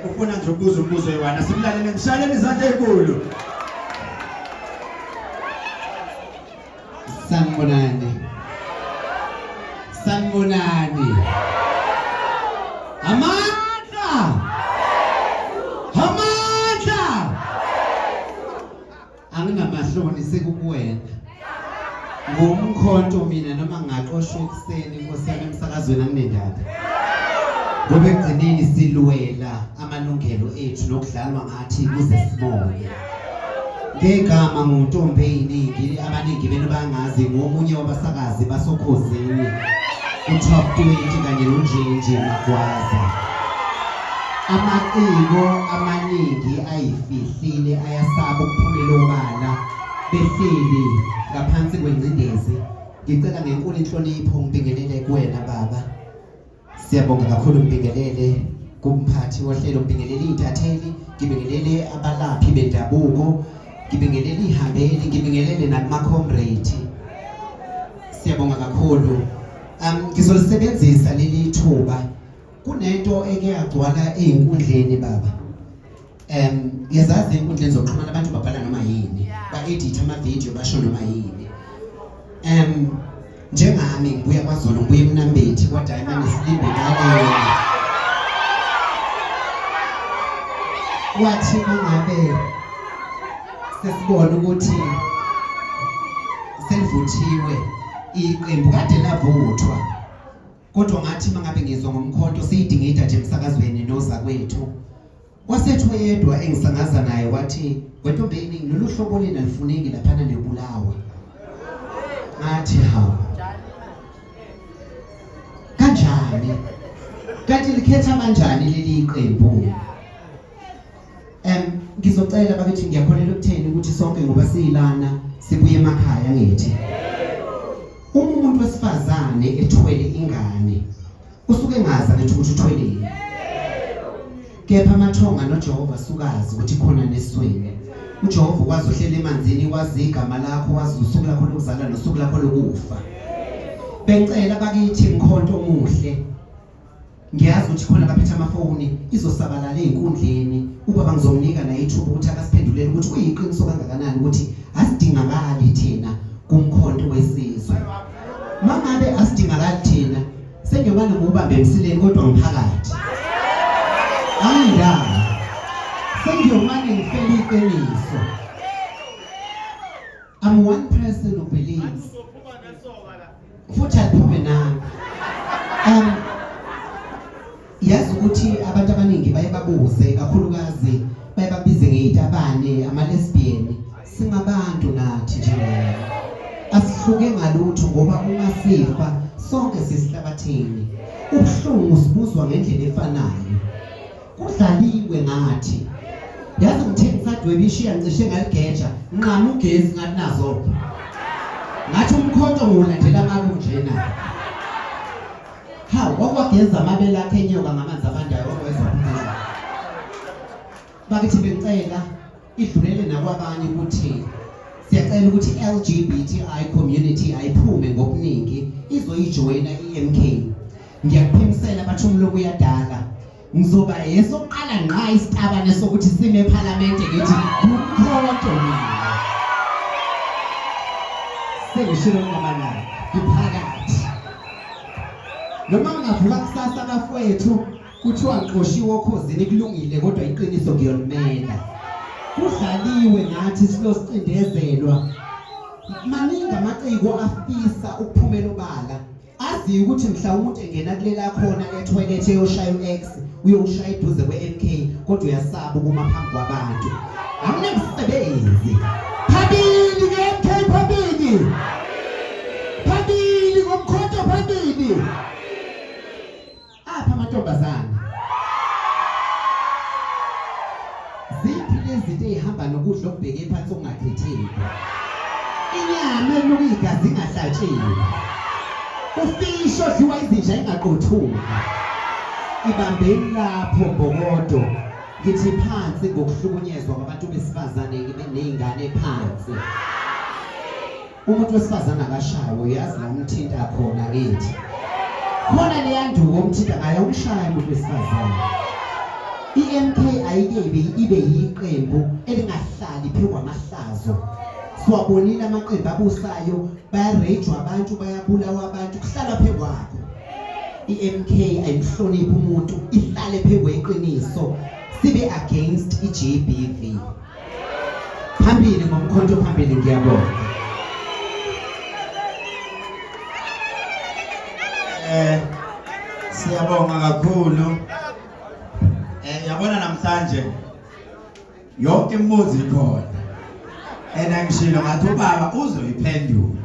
ufuna nje ukubuza umbuzo yiwana simlalele ngishayele izandla ezinkulu. Sanibonani. Sanibonani. Amandla. Amandla. Anginamahloni sekukuwena. KuMkhonto mina noma ngaqoshwe ekseni nkosana emsakazweni anginendaba. Ngoba ekugcineni silwela amalungelo ethu nokudlalwa ngathi kuze sibone. Ngegama nguNtombeziningi abaningi benu bangazi ngomunye wabasakazi basokhosini uTop 20 kanye noNjinji Magwaza. Amaciko amaningi ayifihlile ayasaba ukuphumela obala behleli ngaphansi kwengcindezi. Ngicela ngenkulu inhlonipho ngibingelele kuwena baba. Siyabonga kakhulu ngibingelele kumphathi wohlelo, ngibingelele intatheli, ngibingelele abalaphi bendabuko, ngibingelele ihambeli, ngibingelele nakuma-comrade. Siyabonga kakhulu. Ngizolisebenzisa leli thuba. Kunento eke yagcwala ey'nkundleni baba. Yazazi ey'nkundleni zokuxhumana abantu babhala noma yini, ba-edit ama-video basho noma yini. Njengami ngibuya kwaZulu, ngibuya eMnambethi kwaDiamond Slimbe kalele. Wathi ngabe sesibona ukuthi selivuthiwe iqembu kade lavuthwa, kodwa ngathi mangabe ngizwa ngoMkhonto siyidingida nje emsakazweni noza kwethu. Wasethu yedwa engisangaza naye wathi Ntombeziningi lolu hlobo lena lifuneki laphana nebulawa. Ngathi hawu kanjani, kanti likhetha kanjani leli qembu? Ngizocela bakithi ngiyakholela ukutheni ukuthi sonke ngoba siyilana sibuye emakhaya ngithi. Umuntu wesifazane ethwele ingane usuke ngaza ngithi ukuthi uthweleni. Kepha amathonga noJehova sukazi ukuthi khona neswele. uJehova ukwazi uhlela emanzini, wazi igama lakho, wazi usuku lakho lokuzalwa nosuku lakho lokufa. Bengicela bakithi Mkhonto omuhle, ngiyazi ukuthi khona baphethe amafoni izosabalala ey'nkundleni, ubaba ngizomnika naye ithuba ukuthi akasiphendulele ukuthi kuyiqiniso kangakanani ukuthi asidingakali thina KuMkhonto Wesizwe. Mangabe asidingakali thina sengiyobani ngubambe emsileni kodwa ngiphakathi. Ayindaba sengiyomane ngifele iqiniso. I'm one person who believes futhi aliphume nami. Yazi ukuthi abantu abaningi baye babuze, kakhulukazi baye babize ngey'tabane, ama-lesbian. Singabantu nathi nje, asihluke ngalutho ngoba uma sifa sonke sisihlabathini. Ubuhlungu sibuzwa ngendlela efanayo. Kudlaliwe ngathi. Yazi ngithe ngisadwebishiya ngicishe ngaligeja, nqama ugesi ngathi nazo. Ngathi uMkhonto ngiwulandela amalunjena. Hawu, wakwageza amabele akhe enyoka ngamanzi abandayo okwezwa kuphela. Bakithi bengicela idlulele nakwabanye ukuthi siyacela ukuthi LGBTI community ayiphume ngobuningi izoyijoyina iMK. Ngiyakuphimisela bathi umlomo uyadala. Ngizoba yesoqala ngqa isitabane sokuthi sime eParliament ngithi KuMkhonto mina. Sengishilo ngamanani iphakathi. Noma ngavuka kusasa bafowethu kuthiwa ngiqoshiwe okhosini kulungile kodwa iqiniso ngiyolimela. Kudlaliwe ngathi silosicindezelwa. Maningi amaciko afisa ukuphumela obala. Azi ukuthi mhlawumbe engena kulela khona etoilet eyoshaya uX uyoshaya eduze kweMK kodwa uyasaba ukuma phambi kwabantu. Akunemsebenzi. Phambili ngeMK phambili. Phambili KuMkhonto phambili. Apha amantombazana. Ziphi lezi zinto ezihamba nokudla okubheke phansi okungakhetheki? Inyama enokuyigazi ingahlatshiwe. Ufisho odliwa izinja ingaqothuki. Ibambeni lapho Mbokodo. Ngithi phansi ngokuhlukunyezwa kwabantu besifazane ney'ngane phansi. Umuntu wesifazane akashawe, yazi la umthinta khona kithi. Khona leyanduko umthinta ngayo umshaya umuntu wesifazane. iMK ayike ibe yiqembu elingahlali phezu kwamahlazo. Siwabonile amaqembu abusayo bayarejwa abantu bayabulawa abantu kuhlala phezu kwakho. iMK ayihloniphi umuntu ihlale phezu kweqiniso sibe against iGBV. Phambili ngomkhonto phambili ngiyabonga. Siyabonga kakhulu. Yabona namhlanje yonke imibuzo ikhona. Ngishilo ngathi ubaba uzoyiphendula.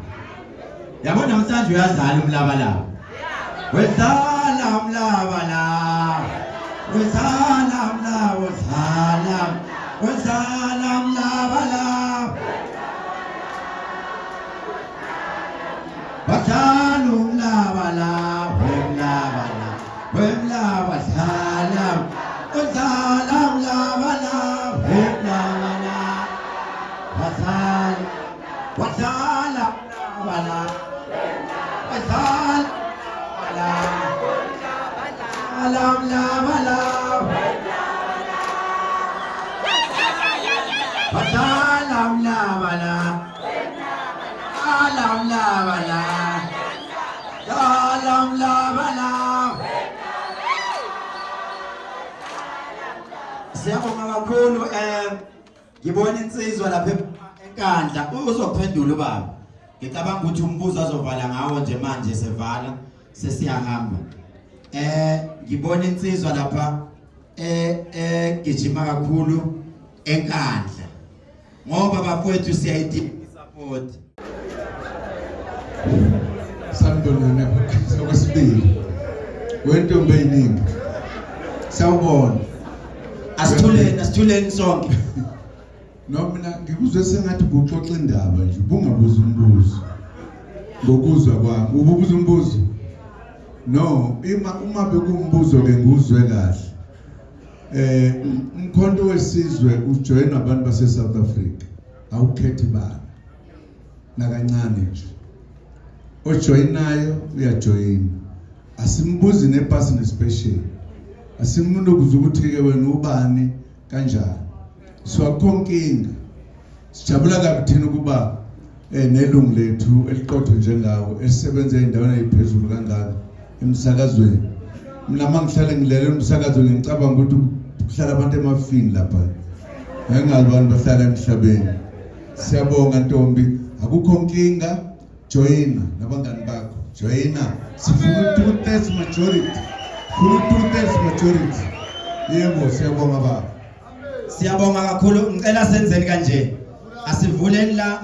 Yabona namhlanje uyazala umlabalaba. Wezala umlabalaba. Wezala umlabalaba. Wezala umlabalaba. Wezala umlabalaba. Wemlabalaba. Wezala umlabalaba. Wezala umlabalaba. Siyabonga kakhulu. Ngibona insizwa lapha enkandla uzophendula ubaba. Ngicabanga ukuthi umbuzo azovala ngawo nje manje sevala sesiyahamba. Ngibona insizwa lapha gijima kakhulu enkandla ngoba bafowethu siyayidinga support. Sanibonani sokwesibili weNtombeziningi. Sawubona. Asithuleni sonke. No mina ngikuzwe sengathi kuxoxa indaba nje bungabuza umbuzo. Ngokuzwa kwami ububuza umbuzo. No, uma bekumbuzo ke nguzwe kahle. KuMkhonto Wesizwe ujoin abantu base South Africa. Awukhethi bani. Nakancane nje. Ojoinayo uyajoin. Asimbuzi nepasini special. Asimuntu okuza ukuthi ke wena ubani kanjani. Siwakhonkinga. Sijabula kabi thina kuba nelungu lethu eliqotho njengawo esisebenza endaweni eziphezulu kangaka emsakazweni. Mina mangihlale ngilalela umsakazo ngicabanga ukuthi kuhlala abantu emafini lapha. Engazi abantu bahlala emhlabeni. Siyabonga Ntombi, akukho nkinga, joina nabangani bakho. Joina. Sifuna 2/3 majority. Funa 2/3 majority. Yebo siyabonga baba. Siyabonga kakhulu. Ngicela senzeni kanje. Asivuleni la